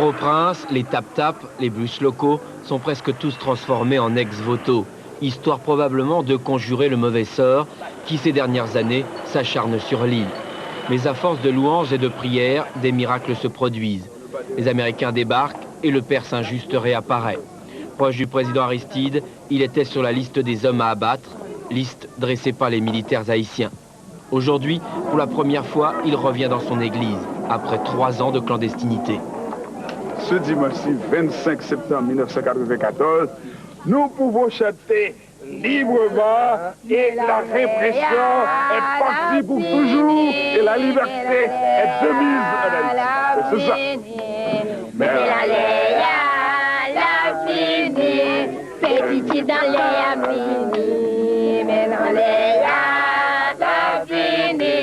Port-au-Prince, les tap-tap, les bus locaux sont presque tous transformés en ex-voto, histoire probablement de conjurer le mauvais sort qui ces dernières années s'acharne sur l'île. Mais à force de louanges et de prières, des miracles se produisent. Les Américains débarquent et le père Saint-Just réapparaît. Proche du président Aristide, il était sur la liste des hommes à abattre, liste dressée par les militaires haïtiens. Aujourd'hui, pour la première fois, il revient dans son église, après 3 ans de clandestinité. Ce dimanche 25 septembre 1994, nous pouvons chanter librement et la répression est partie pour toujours et la liberté est de mise en Haïti. C'est ça. Mais la fini, petit dans les fini, mais dans les la fini,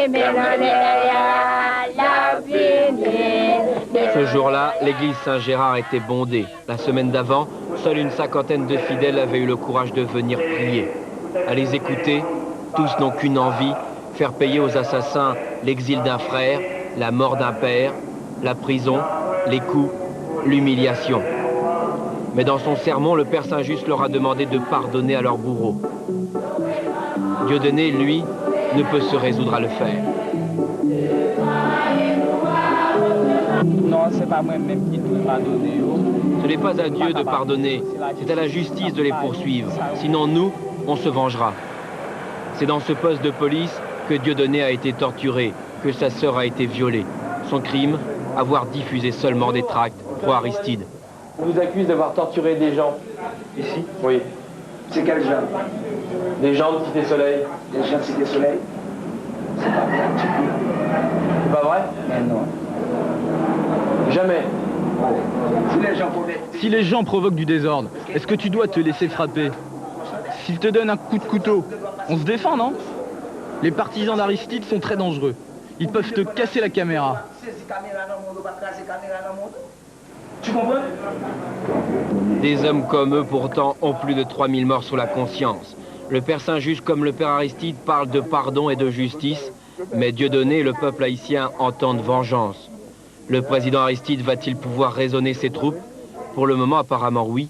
mais dans la fini. Ce jour-là, l'église Saint-Gérard était bondée. La semaine d'avant, seule une 50aine de fidèles avaient eu le courage de venir prier. À les écouter, tous n'ont qu'une envie, faire payer aux assassins l'exil d'un frère, la mort d'un père, la prison, les coups, l'humiliation. Mais dans son sermon, le Père Saint-Just leur a demandé de pardonner à leurs bourreaux. Dieudonné, lui, ne peut se résoudre à le faire. Non, c'est pas moi-même qui dois pardonner. Ce n'est pas à Dieu de pardonner, c'est à la justice de les poursuivre. Sinon, nous, on se vengera. C'est dans ce poste de police que Dieudonné a été torturé, que sa sœur a été violée. Son crime, avoir diffusé seulement des tracts pro-Aristide. On vous accuse d'avoir torturé des gens. Ici? Oui. C'est quel genre? Des gens de Cité Soleil. Les gens de Cité Soleil? C'est pas vrai, un petit peu. C'est pas vrai? Mais non. Jamais. Si les gens provoquent du désordre, est-ce que tu dois te laisser frapper? S'ils te donnent un coup de couteau, on se défend, non? Les partisans d'Aristide sont très dangereux. Ils peuvent te casser la caméra. Tu comprends? Des hommes comme eux, pourtant, ont plus de 3000 morts sur la conscience. Le Père Saint-Just comme le Père Aristide parlent de pardon et de justice, mais Dieudonné et le peuple haïtien entendent vengeance. Le président Aristide va-t-il pouvoir raisonner ses troupes? Pour le moment, apparemment oui,